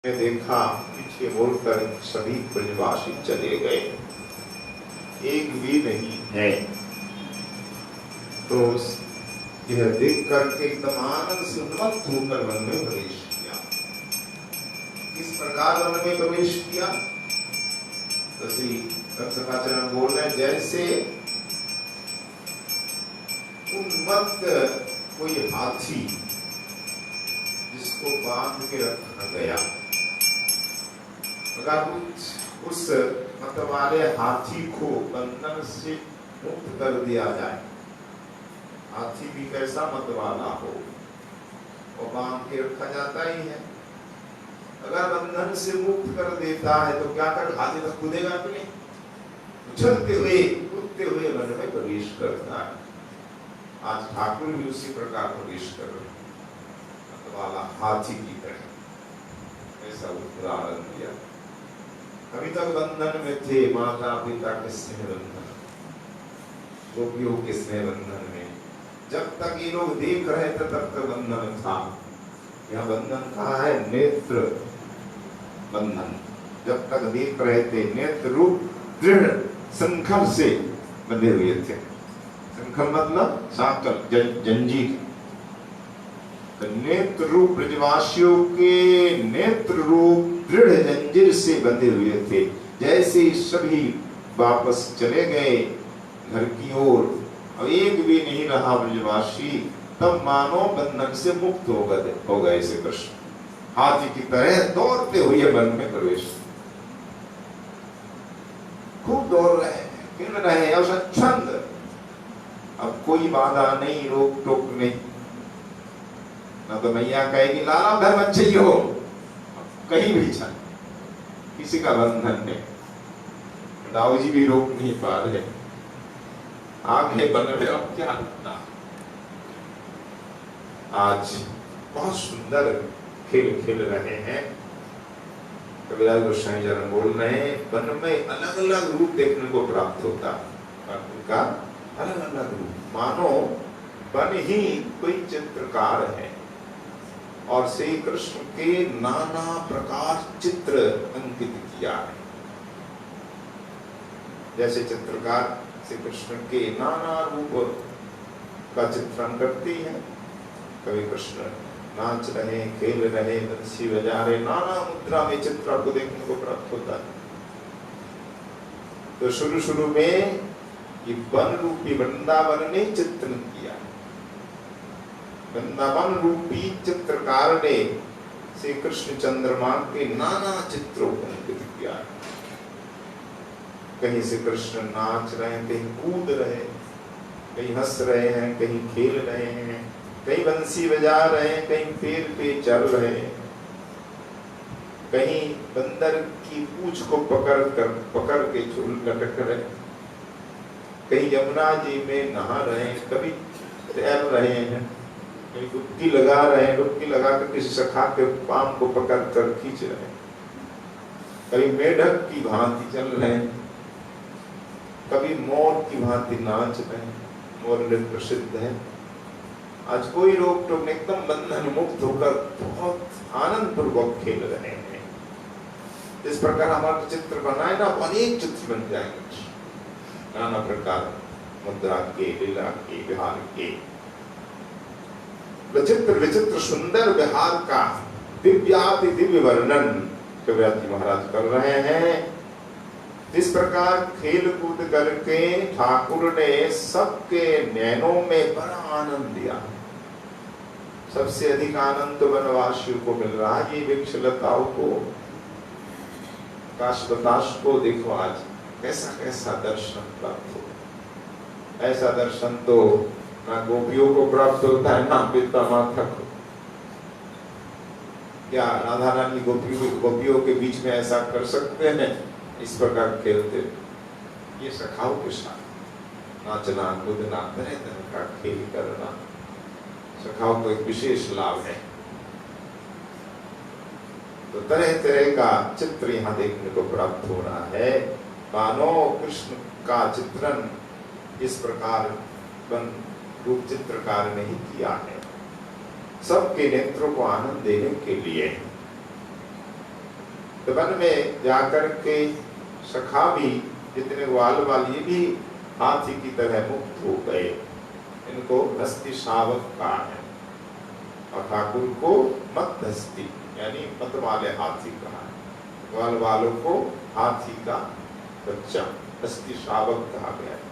ने देखा, पीछे मुड़कर सभी ब्रजवासी चले गए, एक भी नहीं है। तो यह देख करके एकदम आनंद से उन्मत्त होकर वन में प्रवेश किया। किस प्रकार वन में प्रवेश किया? तो श्री रक्षकाचरण बोल रहे, जैसे उन्मत्त कोई हाथी जिसको बांध के रखा गया, अगर उस मत वाले हाथी को बंधन से मुक्त कर दिया जाए, हाथी भी कैसा मत वाला हो, वो बांध के रखा जाता ही है। अगर बंधन से मुक्त कर देता है तो क्या कर, हाथी तक कूदेगा अपने, उछलते हुए कूदते हुए वन में प्रवेश करता है। आज ठाकुर भी उसी प्रकार प्रवेश कर रहे, मत वाला हाथी की तरह, ऐसा उदाहरण दिया। अभी तक बंधन में थे, माता पिता के स्नेह बंधन, गोपियों के स्नेह बंधन में। जब तक ये लोग देख रहे थे तब तक बंधन था। यह बंधन कहाँ है? नेत्र बंधन। जब तक देख रहे थे, नेत्र रूप दृढ़ संखल से बंधे हुए थे। संखल मतलब सांकल, जंजीर। नेत्र रूप ब्रजवासियों के नेत्र रूप दृढ़ जंजीर से बंधे हुए थे। जैसे सभी वापस चले गए घर की ओर, और एक भी नहीं रहा ब्रजवासी, तब मानो बंधन से मुक्त हो गए श्री कृष्ण। हाथी की तरह दौड़ते हुए वन में प्रवेश, खूब दौड़ रहे हैं, खेल रहे हैं, और स्वच्छंद। अब कोई बाधा नहीं, रोक टोक नहीं। ना तो मैया कहेगी लाला उधर मत चाहिए, कहीं भी चल, किसी का बंधन नहीं। दाऊ जी भी रोक नहीं पा रहे, आगे बन रहे, अब क्या लगता। आज बहुत सुंदर खेल खेल रहे हैं। कविराज गोस्वामी जी बोल रहे हैं, वन में अलग अलग रूप देखने को प्राप्त होता है, उनका अलग अलग रूप, मानो वन ही कोई चित्रकार है और श्री कृष्ण के नाना प्रकार चित्र अंकित किया है। जैसे चित्रकार श्री कृष्ण के नाना रूप का चित्रण करती है। कभी कृष्ण नाच रहे, खेल रहे, बंसी बजा रहे, नाना मुद्रा में चित्र को देखने को प्राप्त होता है। तो शुरू में ये वन रूपी वृंदावन ने चित्रण किया। वृंदावन रूपी चित्रकार ने श्री कृष्ण चंद्रमा के नाना चित्रों को अंकित किया। कहीं श्री कृष्ण नाच रहे हैं, कहीं कूद रहे, कहीं हंस रहे हैं, कहीं खेल रहे हैं, कहीं बंसी बजा रहे हैं, कहीं पेड़ पे चल रहे हैं, कहीं बंदर की पूंछ को पकड़ के झूल लटक रहे, कहीं यमुना जी में नहा रहे हैं, कभी तैर रहे हैं, कहीं डुबकी लगा रहे हैं, डुबकी लगा कर किसी सखा के पाम को पकड़ कर खींच रहे हैं, कभी मेढक की भांति चल रहे हैं, कभी मोर की भांति नाच रहे हैं। मोर नृत्य प्रसिद्ध है। आज कोई रोक टोक, एकदम बंधन मुक्त होकर बहुत आनंद पूर्वक खेल रहे हैं। इस प्रकार हमारा चित्र बनाए ना, अनेक चित्र बन जाएंगे, नाना प्रकार मुद्रा के, लीला के, विहार के, विचित्र विचित्र सुंदर विहार का दिव्याति दिव्य वर्णन कविराज जी महाराज कर रहे हैं। इस प्रकार खेल कूद करके ठाकुर ने सबके नैनों में बड़ा आनंद दिया। सबसे अधिक आनंद वनवासियों को मिल रहा है। ये वृक्षलताओं को, काश बताश को देखो, आज कैसा कैसा दर्शन प्राप्त हो। ऐसा दर्शन तो ना गोपियों को प्राप्त होता है, ना पिता माता को। क्या राधा रानी गोपियों के बीच में ऐसा कर सकते हैं? इस प्रकार खेलते, ये सखाओं के साथ नाचना, कूदना, तरह तरह का खेल करना, सखाओं को एक विशेष लाभ है। तो तरह तरह का चित्र यहाँ देखने को प्राप्त हो रहा है। मानो कृष्ण का चित्रण इस प्रकार रूप चित्रकार ने ही किया है, सबके नेत्रों को आनंद देने के लिए। तो वन में जाकर के सखा भी, जितने ग्वाल वाली भी हाथी की तरह मुक्त हो गए। इनको हस्ती शावक कहा है और ठाकुर को मत हस्ती यानी मत वाले हाथी कहा है। ग्वाल वालों को हाथी का बच्चा हस्ती शावक कहा गया है।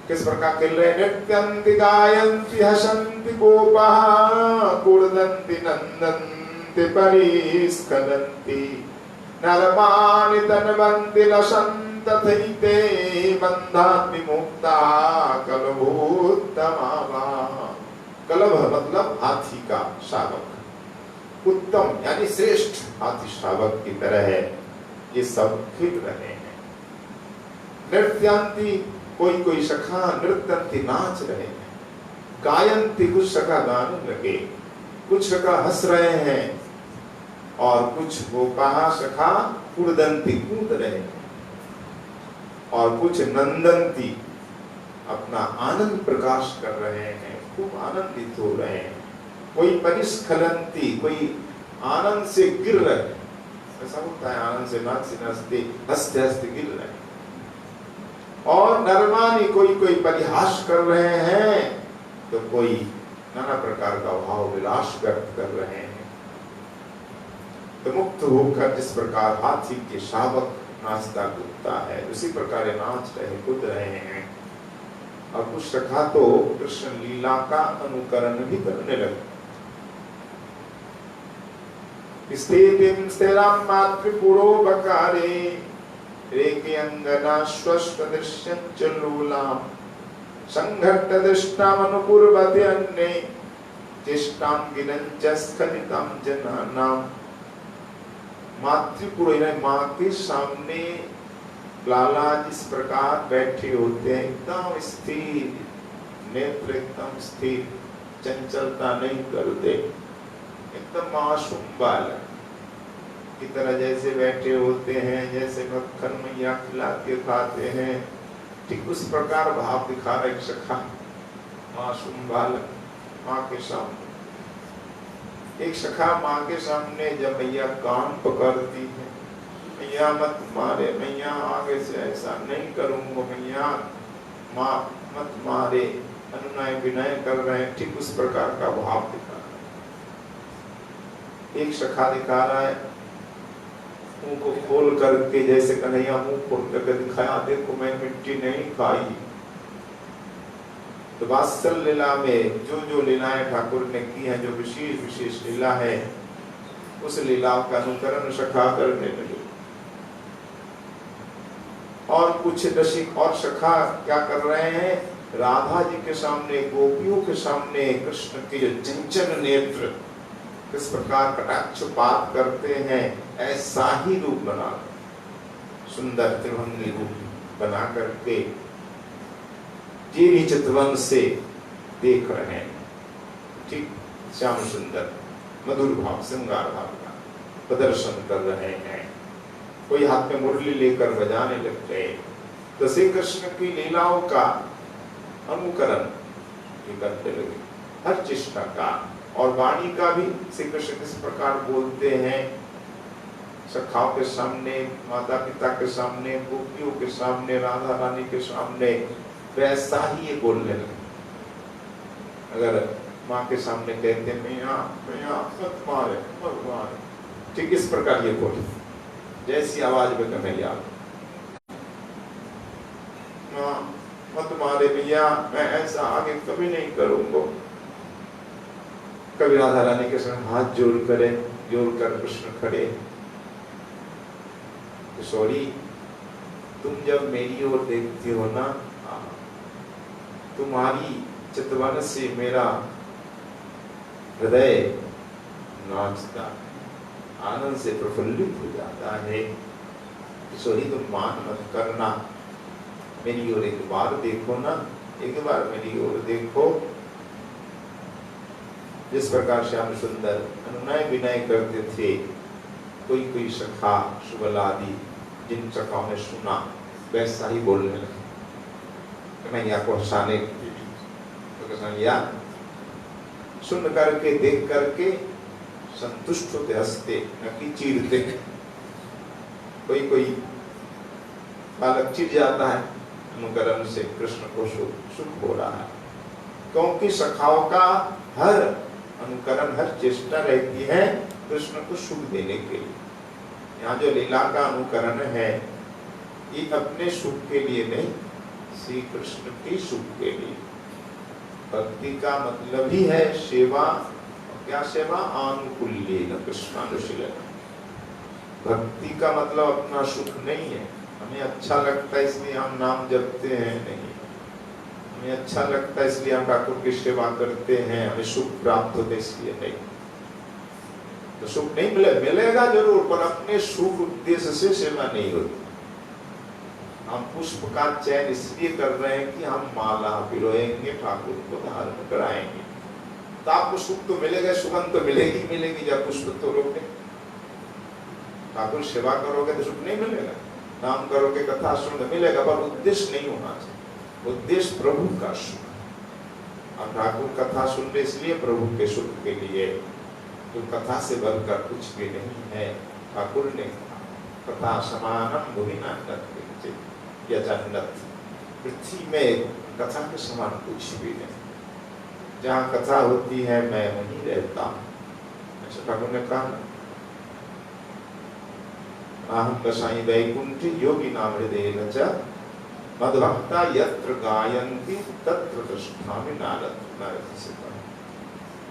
किस प्रकार खेल रहे? नृत्यन्ति गायन्ति हसन्ति गोपाः कुर्दन्ति नन्दन्ति परिस्खलन्ति नरमाणि तन्वन्ति लसन्ति तथैते बन्धात् विमुक्ता कलभोत्तमा। कलभ मतलब हाथी का शावक, उत्तम यानी श्रेष्ठ हाथी शावक की तरह है ये सब खेल रहे हैं। नृत्यन्ति कोई कोई सखा, नृत्यन्ति नाच रहे हैं, गायन्ति कुछ सखा गाने लगे, कुछ सखा हंस रहे हैं और कुछ गोपाः सखा कुर्दन्ति कूद रहे हैं और कुछ नंदन्ति अपना आनंद प्रकाश कर रहे हैं, खूब आनंदित हो रहे हैं। कोई परिस्खलन्ति कोई आनंद से गिर रहे हैं, ऐसा होता है आनंद से नाचते नाचते हंसते हंसते गिर रहे हैं। और नरमानी कोई कोई परिहास कर रहे हैं तो कोई नाना प्रकार का भाव विलास व्यक्त कर रहे हैं। तो मुक्त होकर जिस प्रकार हाथी के शावक नाचता कूदता है उसी प्रकार नाच रहे कूद रहे हैं। और कुछ सखा तो कृष्ण लीला का अनुकरण भी करने लगे। स्थितिं स्थिरं मातृपुरोपकारे रेके अंगना स्वस्थ दृश्यं च लोलां संघट्ट दृष्टाम् अनुकुर्वते अन्ये चेष्टां गिनं च स्खलितां जनानां। मातृपुर माँ के सामने लाला जिस प्रकार बैठे होते हैं एकदम स्थिर, नेत्र एकदम स्थिर, चंचलता नहीं करते, एकदम मासूम बालक की तरह जैसे बैठे होते हैं, जैसे मक्खन मैया खिलाते खाते हैं, ठीक उस प्रकार भाव दिखा रहे सखा मासूम बालक माँ के सामने। एक सखा माँ के सामने जब मैया कान पकड़ती है, मैया मत मारे, मैया आगे से ऐसा नहीं करूंगा, मैया माँ मत मारे, अनुनय विनय कर रहे हैं, ठीक उस प्रकार का भाव दिखा रहा है। एक सखा दिखा रहा है मुंह को खोल करके, जैसे कन्हैया मुंह खोल करके दिखाया देखो मैं मिट्टी नहीं खाई। तो वात्सल लीला में जो जो लीलाएं ठाकुर ने की है, जो विशेष विशेष लीला है, उस लीलाओं का अनुकरण सखा करने लगे। और कुछ रसिक और सखा क्या कर रहे हैं? राधा जी के सामने, गोपियों के सामने कृष्ण के जो चंचल नेत्र किस प्रकार कटाक्षपात करते हैं, ऐसा ही रूप बना, सुंदर त्रिभंगी रूप बना करके जीवी चितवन से देख रहे हैं। ठीक श्याम सुंदर मधुर भाव श्रृंगार भाव का प्रदर्शन कर रहे हैं। कोई हाथ में मुरली लेकर बजाने लग गए। तो श्री कृष्ण की लीलाओं का अनुकरण करते लगे, हर चेष्टा का और वाणी का भी। श्री कृष्ण किस प्रकार बोलते हैं सखाओं के सामने, माता पिता के सामने, गोपियों के सामने, राधा रानी के सामने, वैसा ही ये बोलने लगे। अगर माँ के सामने कहते मैया मैया मत मारे मत मारे, ठीक इस प्रकार ये बोले, जैसी आवाज में कन्हैया माँ मत मारे भैया, मैं ऐसा आगे कभी नहीं करूंगा। कभी राधा रानी के साथ हाथ जोड़कर कृष्ण खड़े, किशोरी तुम जब मेरी ओर देखती हो ना, तुम्हारी चितवन से मेरा हृदय नाचता, आनंद से प्रफुल्लित हो जाता है। किशोरी तुम मान मत करना, मेरी ओर एक बार देखो ना, एक बार मेरी ओर देखो। जिस प्रकार श्याम सुंदर अनुनय विनय करते थे, कोई कोई सखा सुबल आदि जिन सखाओं ने सुना वैसा ही बोलने लगे। कन्हैया को हंसाने तो कन्हैया सुन करके देख करके संतुष्ट होते, हंसते, न कि चीरते। कोई बालक चिढ़ जाता है अनुकरण से, कृष्ण को सुख हो रहा है, क्योंकि सखाओं का हर अनुकरण, हर चेष्टा रहती है कृष्ण को सुख देने के लिए। यहाँ जो लीला का अनुकरण है ये अपने सुख के लिए नहीं, श्री कृष्ण के सुख के लिए। भक्ति का मतलब ही है सेवा। क्या सेवा? आनुकूल्येन कृष्णानुशीलन। भक्ति का मतलब अपना सुख नहीं है, हमें अच्छा लगता है इसलिए हम नाम जपते हैं, नहीं, हमें अच्छा लगता है इसलिए हम ठाकुर की सेवा करते हैं, हमें सुख प्राप्त होते इसलिए नहीं। तो सुख नहीं मिलेगा जरूर, पर अपने सुख उद्देश्य से सेवा नहीं होती। हम पुष्प का चयन इसलिए कर रहे हैं कि हम माला पिरोएंगे, ठाकुर को धारण कराएंगे, तो आपको सुख तो मिलेगा, सुगंध तो मिलेगी जब पुष्प तोड़ोगे। ठाकुर सेवा करोगे तो सुख नहीं मिलेगा, नाम करोगे, कथा सुन मिलेगा, पर उद्देश्य नहीं होना चाहिए। उद्देश्य प्रभु का सुख। और ठाकुर कथा सुन रहे इसलिए प्रभु के सुख के लिए, तो कथा से बढ़कर कुछ भी नहीं है। ठाकुर ने कहा कथा समानम भुविनान्नत् यजन्नत्, पृथ्वी में कथा के समान कुछ भी नहीं। जहाँ कथा होती है मैं वहीं रहता हूँ, ऐसा ठाकुर ने कहा ना। अहम कसाई वैकुंठी योगी नाम हृदयेन च मद्भक्ता यत्र गायन्ति तत्र तृष्णामि नारद। नारद से कहा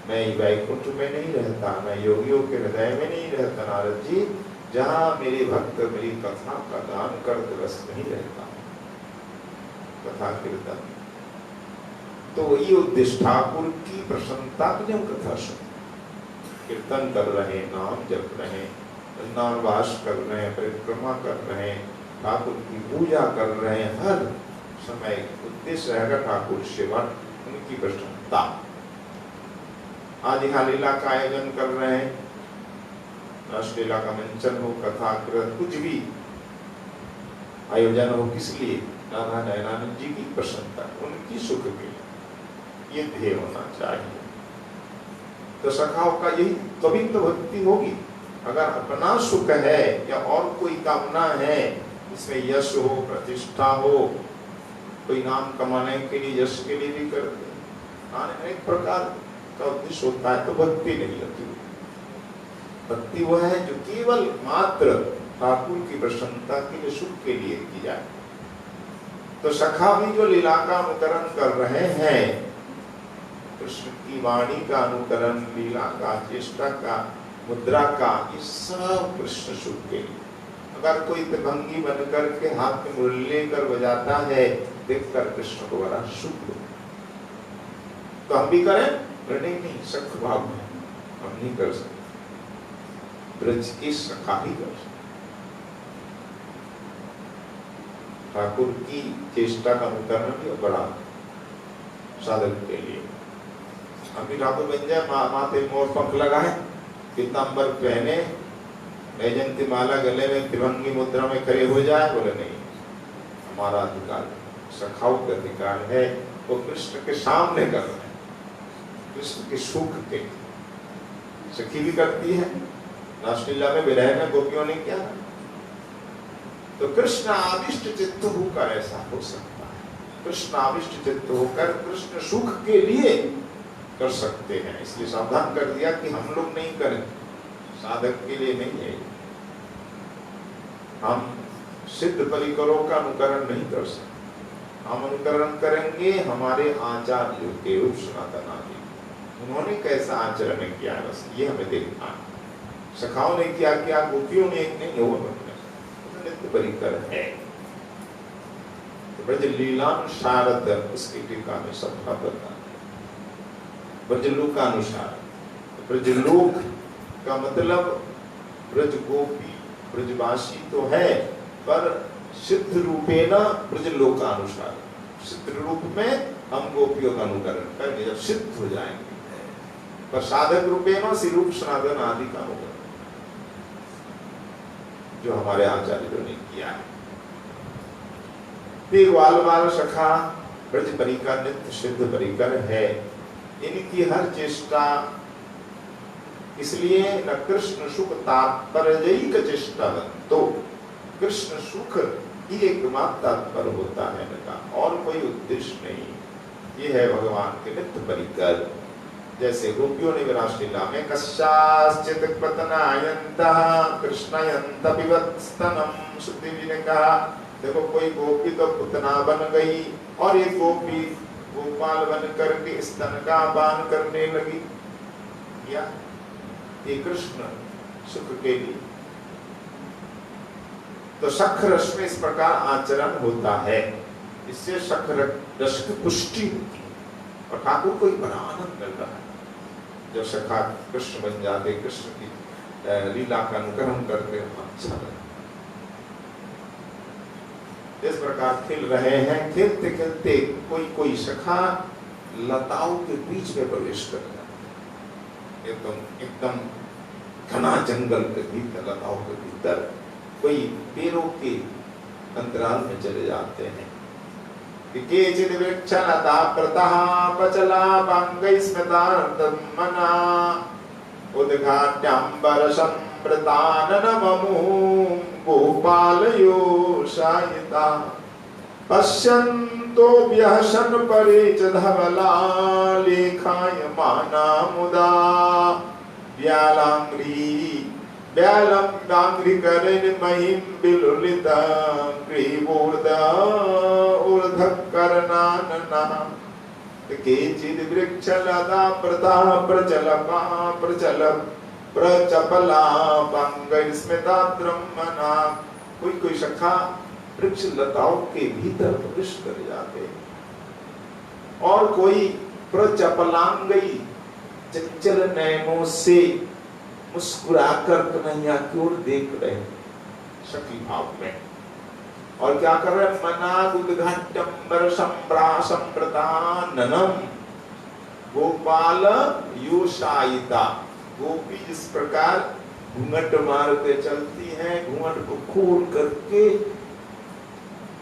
मैं वैकुंठ में नहीं रहता, मैं योगियों के हृदय में नहीं रहता नारद जी, जहाँ मेरे भक्त मेरी कथा का गान करते रस नहीं रहता, कथा कीर्तन। तो ये उद्देश्य ठाकुर की प्रसन्नता के लिए हम कथा सुन, कीर्तन कर रहे, नाम जप रहे, वृंदावन कर रहे हैं, परिक्रमा कर रहे हैं, ठाकुर की पूजा कर रहे हैं, हर समय उद्देश्य रहेगा ठाकुर सेवा, उनकी प्रसन्नता। आज यहाँ लीला का आयोजन कर रहे हैं, रासलीला का मंचन हो, कथा कुछ भी आयोजन हो, किस लिए? राधा दयानंद जी की प्रसन्नता, उनकी सुख के लिए, ये ध्येय होना चाहिए। तो सखाओं का यही, तभी तो भक्ति होगी। अगर अपना सुख है या और कोई कामना है, इसमें यश हो, प्रतिष्ठा हो, कोई नाम कमाने के लिए, यश के लिए भी करते हैं, अनेक प्रकार का उद्देश्य होता है, तो भक्ति नहीं होती। भक्ति वह है जो केवल मात्र ठाकुर की प्रसन्नता के लिए, सुख के लिए की जाए। तो सखा भी जो लीला का अनुकरण कर रहे हैं, कृष्ण की वाणी का अनुकरण, लीला का, चेष्टा का, मुद्रा का, ये सब कृष्ण सुख के लिए। अगर कोई त्रिभंगी बनकर के हाथ में मुरली लेकर बजाता है, देखकर कृष्ण को बड़ा सुख हो, तो हम भी करें? नहीं, सख भाव है, हम नहीं कर सकते। ब्रज की सखा ही कर सकते। ठाकुर की चेष्टा का अनुकरण भी बड़ा साधक के लिए। हम भी ठाकुर बन जाए, माथे मोर पंख लगाए, पीतांबर पहने, वैजयंती माला गले में, त्रिभंगी मुद्रा में खड़े हो जाए, बोले नहीं, हमारा अधिकार, सखाओं का अधिकार है, वो कृष्ण के सामने कर रहे हैं, कृष्ण के सुख के। सखी भी करती है, रासलीला में विरह में गोपियों ने क्या, तो कृष्ण आविष्ट चित्त होकर ऐसा हो सकता है। कृष्ण आविष्ट चित्त होकर कृष्ण सुख के लिए कर सकते हैं, इसलिए सावधान कर दिया कि हम लोग नहीं करें, साधक के लिए नहीं है। हम सिद्ध परिकरों का अनुकरण नहीं कर सकते, हम अनुकरण करेंगे हमारे आचार्यों के, रूप सनातन आदि, उन्होंने कैसा आचरण किया, बस ये हमें देखना। सखाओं ने क्या किया, गोपियों ने एक नहीं, वो नित्य परिकर है। तो ब्रज लीलानुसारत, उसकी टीका में सभा बता, ब्रजलोकानुसार। ब्रजलोक का मतलब ब्रज गोपी, ब्रजवासी तो है, पर सिद्ध रूपेण ब्रजलोकानुसार, सिद्ध रूप में हम गोपियों का अनुकरण करेंगे जब सिद्ध हो जाएंगे, पर साधक रूपेण श्री रूप सनातन आदि का अनुकरण जो हमारे आचार्यों ने किया है। फिर बाल बाल सखा ब्रज परिकर नित्य सिद्ध परिकर है, इनकी हर चेष्टा इसलिए न कृष्ण सुख तात्पर्य तो कृष्ण सुख ही एकमात्र तात्पर्य होता है इनका, और कोई उद्देश्य नहीं। ये है भगवान के नित्य परिकर। जैसे गोपियों ने विरासलीला में कश्याश्चित पतनायन्तः कृष्णयन्त विवत्स्तनम, श्रुति जी ने कहा देखो कोई गोपी तो पुतना बन गई और एक गोपी गोपाल बन करके स्तन का पान करने लगी। या ये कृष्ण सुख के लिए तो शख रस में इस प्रकार आचरण होता है, इससे शख रस की पुष्टि होती है और ठाकुर को ही बड़ा आनंद मिल रहा है जब सखा कृष्ण बन जाते, कृष्ण की लीला का अनुकरण करते अच्छा लगता। इस प्रकार खेल रहे हैं, खेलते खेलते कोई कोई सखा लताओं के बीच में प्रवेश कर जाता, एकदम घना जंगल के भीतर, लताओं के भीतर कोई पेड़ों के अंतराल में चले जाते हैं। केचित् वृक्षलता प्रतः पचला पांगै स्मृतार्दमना उद्घाट्यंबर संप्रताननममुं गोपालयो शायिता पश्यन्तो व्यहसन परे च धवला लेखायमाना मुदा व्यालं गांग्रिकरेण महिं विलुलिता ग्रीवोर्धा ऊर्ध्वकर्णाननः केचिद् वृक्षलता प्रतः प्रचपला पांगैर्स्मिताद्रम्मना। कोई कोई सखा वृक्ष लताओं के भीतर प्रवेश कर जाते हैं और कोई प्रचपलांगई चंचल नयनों से मुस्कुराकर कन्हैया की ओर देख रहे सखी भाव में, और क्या कर रहे? मनागुदघाट्यंबर संप्रताननम गोपाल योषायिता। गोपी जिस प्रकार घूंघट मार के चलती है, घूंघट को खोल करके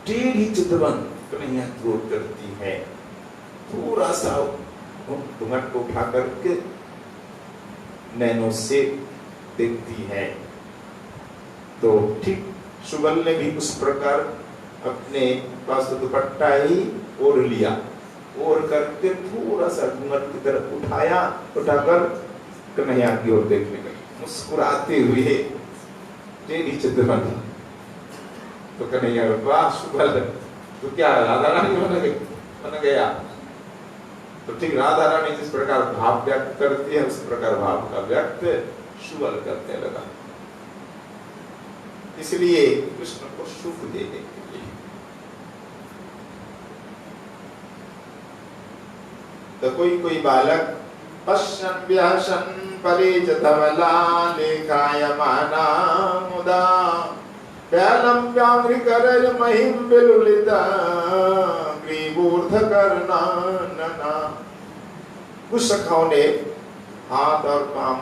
टेढ़ी चितवन कन्हैया की ओर करती है, थोड़ा सा घूंघट को उठा करके नैनों से देखती है। तो ठीक सुबल ने भी उस प्रकार अपने पास दुपट्टा ही ओढ़ लिया, ओढ़ करके थोड़ा सा घूंघट की तरफ उठाकर कन्हैया की ओर देखने लगी, मुस्कुराते हुए टेढ़ी चितवन। तो कन्हैया वाह सुबल तो क्या राधा रानी बन गया। तो ठीक राधा रानी जिस प्रकार भाव व्यक्त करती है उस प्रकार भाव का व्यक्त सुबल करने लगा। इसलिए कृष्ण को सुख देने के लिए तो कोई कोई बालक पश्यन् व्यहसन् परे च धवला लेखायमाना मुदा व्यालं व्याघ्रिकरेण महिं विलुलिता ग्रीवोर्ध्वकर्णानना। कुछ सखाओं ने हाथ और पांव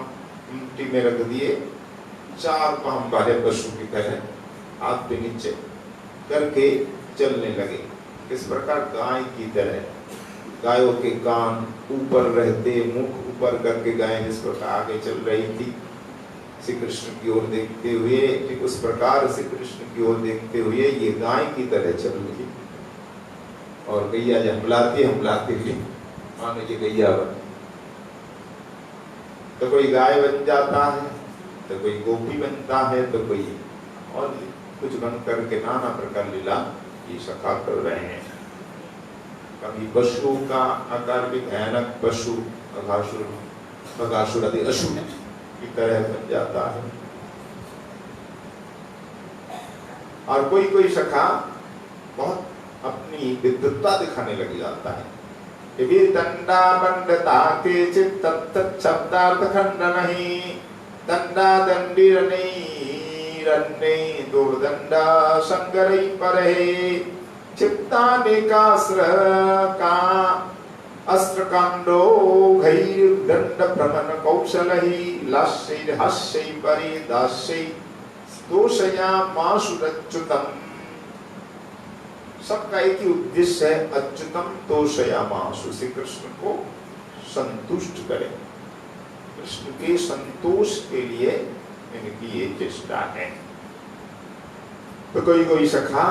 मिट्टी में रख दिए, चार पांव वाले पशु की तरह हाथ पे नीचे करके चलने लगे। इस प्रकार गाय की तरह, गायों के कान ऊपर रहते, मुख ऊपर करके गाय जिस प्रकार आगे चल रही थी श्री कृष्ण की ओर देखते हुए, ठीक उस प्रकार श्री कृष्ण की ओर देखते हुए ये गाय की तरह चल रही। और गैया जब हमलाती हुई मानो ये गैया बन, तो कोई गाय बन जाता है, तो कोई गोपी बनता है, तो कोई और कुछ बन करके नाना प्रकार लीला ये सखा कर रहे हैं। कभी पशुओं का आकार भी भयानक पशु बगासुर आदि असुर की तरह बन जाता है। और कोई कोई सखा बहुत अपनी विद्वत्ता दिखाने लग जाता है। दंडा बंडता के चित्त शब्दार्थ खंडन ही दंडा दंडी रन्ने दुर्दंडा संगरई परहे चित्ता नेकास्र का अस्त्र कांडो घैर दंड भ्रमण कौशलहि लास्यै हास्यै परि दास्यै दोषया मासुरच्युतम। सबका एक ही उद्देश्य है, अच्युतम तोषयामासु, श्री कृष्ण को संतुष्ट करें। कृष्ण के संतोष के लिए इनकी ये चेष्टा है। तो कोई कोई सखा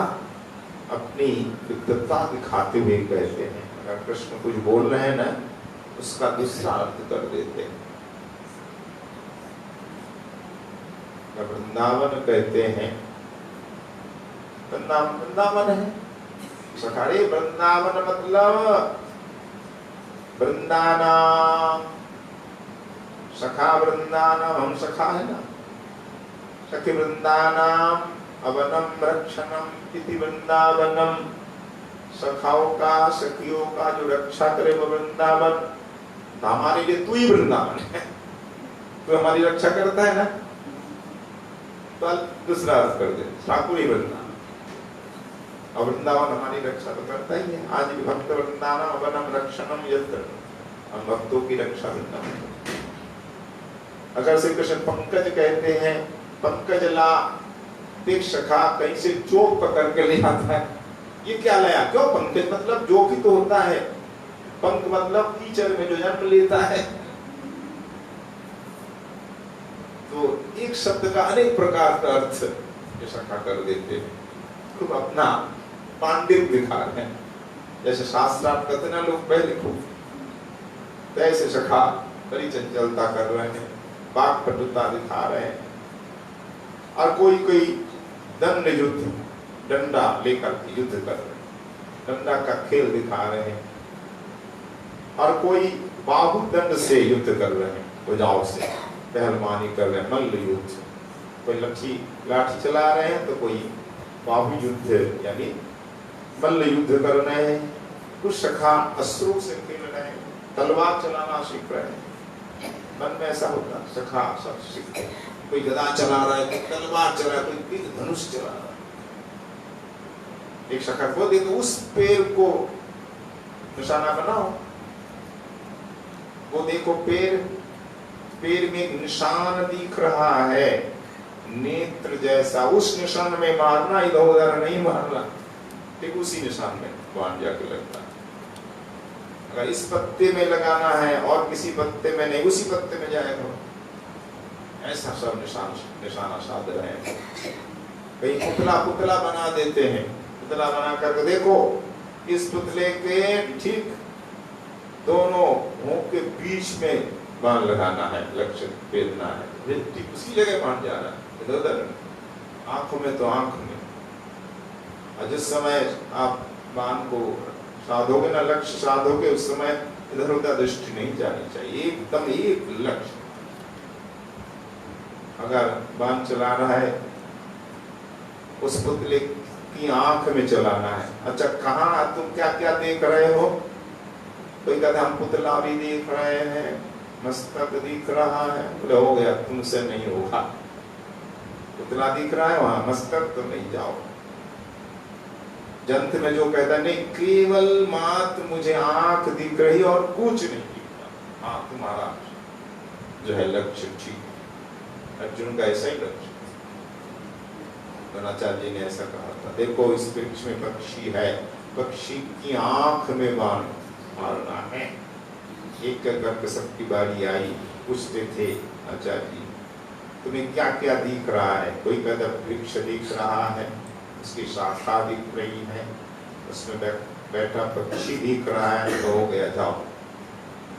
अपनी विद्वत्ता दिखाते हुए कहते हैं, अगर कृष्ण कुछ बोल रहे हैं ना, उसका दूसरा अर्थ कर देते हैं। वृंदावन कहते हैं, वृंदावन है सखारे, वृंदावन मतलब वृंदानाम सखा, वृंदानाम हम सखा है ना, सखी वृंदानाम अवनम रक्षणम इति वृंदावनम, सखाओं का सखियों का जो रक्षा करे वो वृंदावन। तो हमारे लिए तू ही वृंदावन है, तो हमारी रक्षा करता है ना, तो दूसरा अर्थ कर दे, ठाकुर ही वृंदावन, और वृंदावन हमारी रक्षा तो करता ही है। आज भी भक्त वृंदावन अवनम रक्षणम यत्र, हम भक्तों की रक्षा वृंदावन। अगर श्री कृष्ण पंकज कहते हैं, पंकज ला, देख सखा कहीं से चोक पकड़ के ले आता है, ये क्या लाया? क्यों? पंकज मतलब जोक ही तो होता है, पंक मतलब कीचड़ में जो जन्म लेता है। तो एक शब्द का अनेक प्रकार का अर्थ ये सखा कर देते हैं, खूब अपना पांडित्य दिखा रहे हैं। जैसे शास्त्रार्थ कहते ना लोग पहले खूब, तैसे सखा बड़ी चंचलता कर रहे हैं, वाक पटुता दिखा रहे हैं। और कोई कोई दंड युद्ध, डंडा लेकर युद्ध कर रहे हैं, डंडा का खेल दिखा रहे हैं। और कोई बाहुदंड से युद्ध कर रहे हैं, भुजाओं से पहलवानी कर रहे हैं, मल्ल युद्ध। कोई लाठी चला रहे हैं, तो कोई बाहु युद्ध यानी मल्ल युद्ध कर रहे हैं। कुछ सखा अस्त्रों से खेल रहे हैं, तलवार चलाना सीख रहे हैं। मन में ऐसा होता है, सखा सब सीखते हैं, कोई गदा चला रहा है, कोई तलवार चला रहा है, कोई तीर धनुष चला रहा है। एक सखा को देखो, उस पेड़ को निशाना बनाओ, वो देखो पेड़ में एक निशान दिख रहा है, नेत्र जैसा, उस निशान में मारना, इधर उधर नहीं मारना, ठीक उसी निशान में बाण जाके लगता है। अगर इस पत्ते में लगाना है और किसी पत्ते में नहीं, उसी पत्ते में जाएगा। ऐसा सब निशाना साध रहे हैं। कहीं पुतला बना देते हैं, पुतला बना करके देखो, इस पुतले के ठीक दोनों मुंह के बीच में बाण लगाना है, लक्ष्य भेजना है, ठीक उसी जगह बाण जा रहा है, इधर उधर आंखों में तो आंख में। और जिस समय आप बाण को साधोगे ना, लक्ष्य साधोगे, उस समय इधर उधर दृष्टि नहीं जानी चाहिए, एकदम एक लक्ष्य। अगर बाण चला रहा है, उस पुतले की आंख में चलाना है। अच्छा, कहाँ तुम क्या क्या देख रहे हो? कोई कहता हम पुतला भी देख रहे हैं, मस्तक दिख रहा है, बोले हो गया, तुमसे नहीं होगा। पुतला दिख रहा है, वहां मस्तक तो नहीं जाओ। जंत में जो कहता है नहीं, केवल मात्र मुझे आंख दिख रही और कुछ नहीं दिखता, हाँ तुम्हारा जो है लक्ष्य ठीक। अर्जुन का ऐसा ही लक्ष्य, द्रोणाचार्य जी ने ऐसा कहा था, देखो इस वृक्ष में पक्षी है, पक्षी की आंख में बाण मारना है। एक करके सबकी बारी आई, पूछते थे आचार्य जी तुम्हें क्या क्या दिख रहा है? कोई कहता वृक्ष दिख रहा है, उसकी शाखा दिख रही है, उसमें बैठा पक्षी दिख रहा है, तो हो गया, जाओ।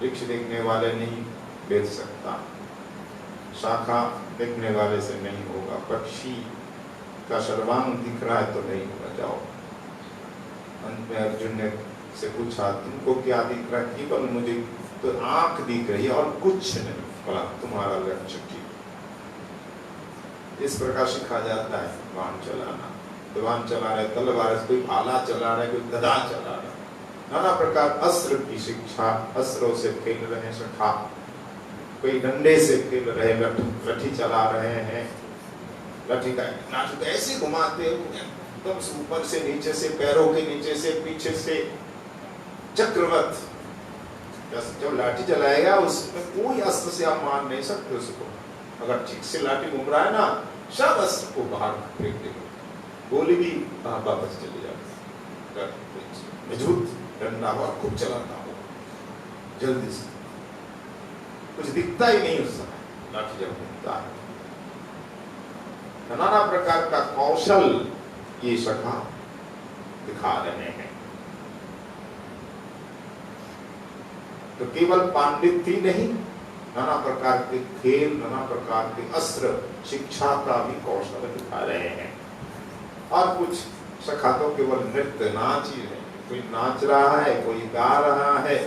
वृक्ष देखने वाले नहीं बेच सकता, शाखा देखने वाले से नहीं होगा, पक्षी का सर्वांग दिख रहा है तो नहीं होगा, जाओ। अंत में अर्जुन ने से पूछा तुमको क्या दिख रहा है? केवल मुझे तो आंख दिख रही है और कुछ नहीं, बोला तुम्हारा लक्ष्य ठीक। इस प्रकार सिखा जाता है बाण चलाना। तो बाण चला रहे, तलवार, कोई भाला चला रहा है, कोई गदा चला रहा है, नाना प्रकार अस्त्र की शिक्षा, अस्त्रों से खेल रहे हैं सखा। कोई डंडे से खेल रहे, लाठी चला रहे हैं, लाठी का लाठी को ऐसे घुमाते एकदम से ऊपर से नीचे से, पैरों के नीचे से, पीछे से, चक्रवत। जब लाठी चलाएगा उसमें कोई अस्त्र से आप मार नहीं सकते उसको। अगर ठीक से लाठी घूम रहा है ना, सब अस्त्र को बाहर फेंक देगा, गोली भी वापस चली जाती। मजबूत डंडा और खूब चलाता हो जल्दी से। कुछ दिखता ही नहीं उस समय लाठी जब घूमता है। नाना प्रकार का कौशल ये सखा दिखा रहे हैं। तो केवल पांडित्य ही नहीं, नाना प्रकार के खेल, नाना प्रकार के अस्त्र, शिक्षा का भी कौशल दिखा रहे हैं। और कुछ सखा तो केवल नृत्य नाच ही है, कोई नाच रहा है, कोई गा रहा है,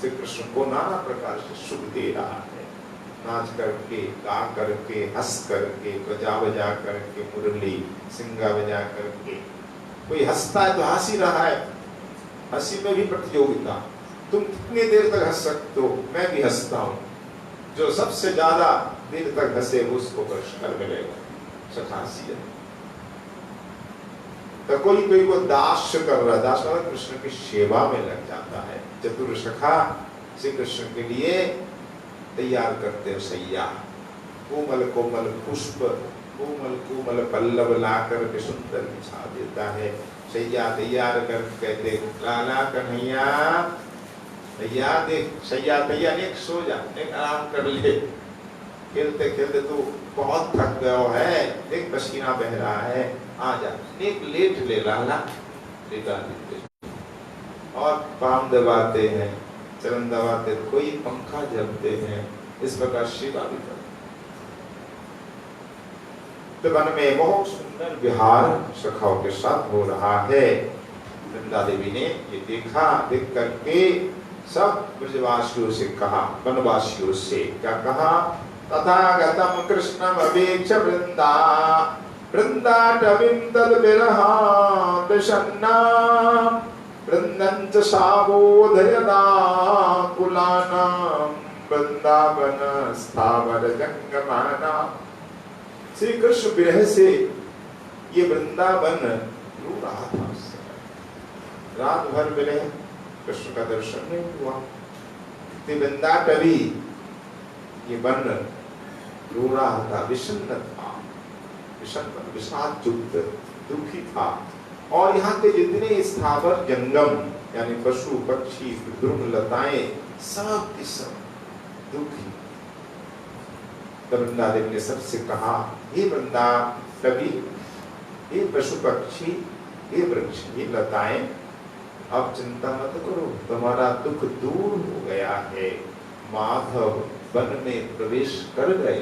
श्री कृष्ण को नाना प्रकार से सुख दे रहा है, नाच करके, गा करके, हंस करके, बजा बजा करके, मुरली सिंगा बजा करके। कोई हंसता है तो हंस ही रहा है, हंसी में भी प्रतियोगिता, तुम कितनी देर तक हंस सकते हो, मैं भी हंसता हूँ, जो सबसे ज्यादा देर तक हंसे उसको पुरस्कार मिलेगा। सखासी तो कोई को दास कर रहा, दास कृष्ण की सेवा में लग जाता है। चतुर सखा श्री कृष्ण के लिए तैयार करते हो सैया, कोमल कोमल पुष्प, कोमल कोमल पल्लव ला करके सुंदर बिछा देता है। सैया तैयार कर कहते लाला कन्हैया, भैया देख सैया तैयार, एक सो जा, एक आराम कर ले, खेलते खेलते तू बहुत थक गया है, देख पसीना बह रहा है, आ जा, एक लेट ले लाला, लेटा देते और पाम दबाते हैं, चरण दबाते, कोई पंखा जलते हैं, इस प्रकार सेवा भी करते। तो वन में बहुत सुंदर विहार सखाओं के साथ हो रहा है। वृंदा देवी ने ये देखा, देख करके सब ब्रजवासियों से कहा, वनवासियों से क्या कहा, तथागतम कृष्णम अवेक्ष वृंदा, वृंदाटवीं तद्विरहा प्रसन्ना, वृंदं च सावोधयदा कुलानां, वृंदावन स्थावर जंगमाना। श्री कृष्ण विरह से ये वृंदावन रो रहा था। रात भर विरह, कृष्ण का दर्शन नहीं हुआ। वृंदाटवी ये वन रो रहा था, विषन्न था, विषन्न विषाद युक्त दुखी था। और यहाँ के जितने स्थावर जंगम यानी पशु पक्षी द्रुम लताएं सब के सब दुखी। वृंदा देवी ने सबसे कहा, हे वृंदा कवि, हे पशु पक्षी, हे वृक्ष, हे लताएं, अब चिंता मत करो, तुम्हारा दुख दूर हो गया है। माधव वन में प्रवेश कर गए,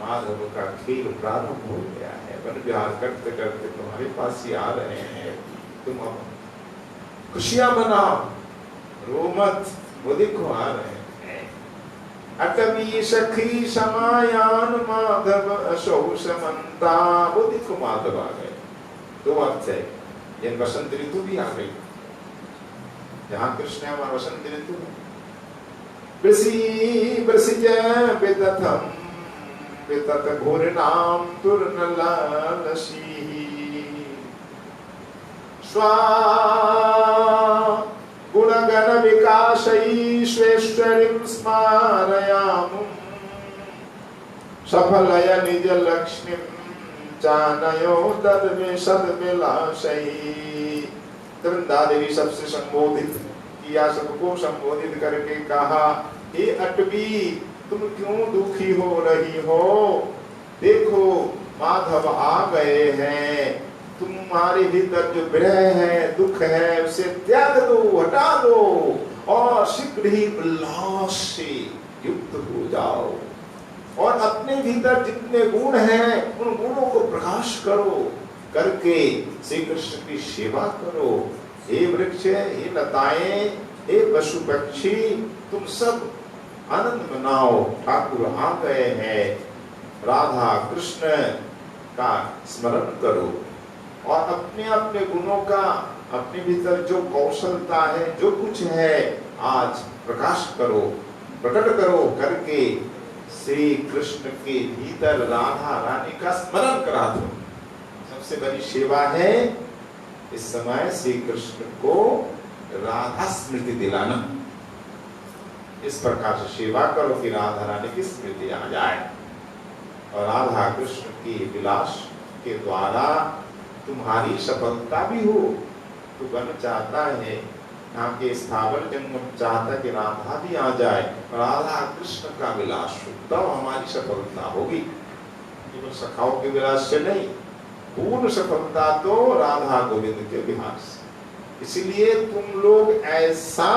माधव का खेल प्रारंभ हो गया है, वन विहार करते करते तुम्हारे पास ही आ रहे हैं, तुम अब खुशियां मनाओ, रो मत, वो देखो आ रहे हैं। अटवी सखी समायान माधव अशौ समन्ता, वो देखो माधव आ गए। दो अर्थ है, ये वसंत ऋतु भी आ गई, जहाँ कृष्ण है वहाँ वसंत ऋतु है। वृषि वृषिज विदथम वितत घोरनाम तुर्नलालसी, स्वा गुणगण विकासई श्रेष्ठरीं स्मारयामुं, सफलय निज लक्ष्मीं चानयो तद्विशद्विलासई। वृंदा देवी सबसे संबोधित किया, सबको संबोधित करके कहा, हे अटवी तुम क्यों दुखी हो रही हो, देखो माधव आ गए हैं, तुम्हारे भीतर जो विरह है, दुख है, उसे त्याग दो, हटा दो और शीघ्र ही उल्लास से युक्त हो जाओ और अपने भीतर जितने गुण हैं उन गुणों को प्रकाश करो, करके श्री कृष्ण की सेवा करो। हे वृक्ष, हे लताएं, हे पशु पक्षी, तुम सब आनंद मनाओ, ठाकुर आ गए हैं। राधा कृष्ण का स्मरण करो और अपने अपने गुणों का, अपने भीतर जो कौशलता है, जो कुछ है, आज प्रकाश करो, प्रकट करो, करके श्री कृष्ण के भीतर राधा रानी का स्मरण करा दो। सबसे बड़ी सेवा है इस समय श्री कृष्ण को राधा स्मृति दिलाना। इस प्रकार से सेवा करो कि राधा रानी की स्मृति आ जाए और राधा कृष्ण की विलास के द्वारा तुम्हारी सफलता भी हो। तो वन चाहता है यहाँ के स्थावर जंगम चाहता कि राधा भी आ जाए, राधा कृष्ण का विलास हो, तब हमारी सफलता होगी, केवल सखाओं के विलास से नहीं। पूर्ण सफलता तो राधा गोविंद के विहार से। इसीलिए तुम लोग ऐसा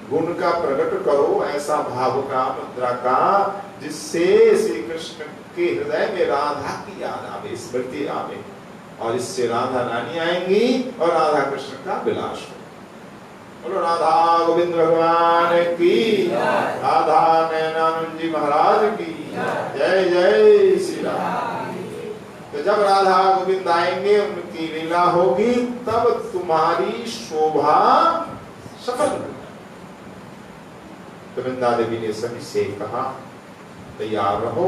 गुण का प्रकट करो, ऐसा भाव का, मुद्रा का, जिससे श्री कृष्ण के हृदय में राधा की याद आवे, स्मृति आवे, और इससे राधा रानी आएंगी और राधा कृष्ण का विलास हो। बोलो राधा गोविंद भगवान की, राधा नैनानंद जी महाराज की जय जय श्री राम। तो जब राधा गोविंद आएंगे, उनकी लीला होगी, तब तुम्हारी शोभा सफल होगी। तो वृंदा देवी ने सभी से कहा, तैयार रहो,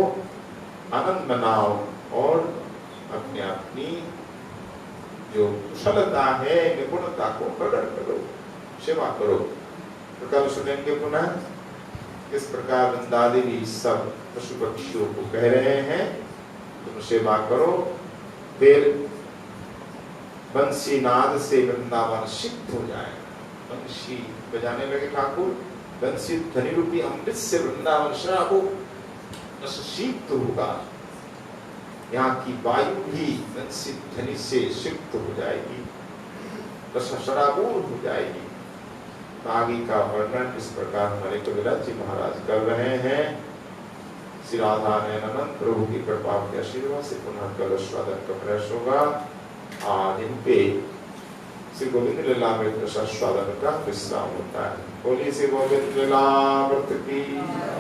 आनंद मनाओ और अपने अपनी जो कुशलता है, निपुणता को प्रकट करो, सेवा करो। तो कल सुनेंगे पुनः किस प्रकार वृंदा देवी सब पशु पक्षियों को कह रहे हैं, तुम सेवा करो। फिर बंसी नाद से वृंदावन सिक्त हो जाएगा। बंसी बजाने लगे ठाकुर, बंसी ध्वनि रूपी अमृत से वृंदावन शराबो रस सिक्त होगा। यहाँ की वायु भी बंसी ध्वनि से सिक्त हो जाएगी, रस शराबूर हो जाएगी। आगे का वर्णन इस प्रकार हमारे कविराज जी महाराज कर रहे हैं। श्री राधा नैनानंद प्रभु की कृपा के आशीर्वाद से पुनः कल स्वादन का प्रयास होगा। आज इन पे श्री गोविंद लीला में स्वादन का विश्राम होता है। बोलिए श्री गोविंद लीला की।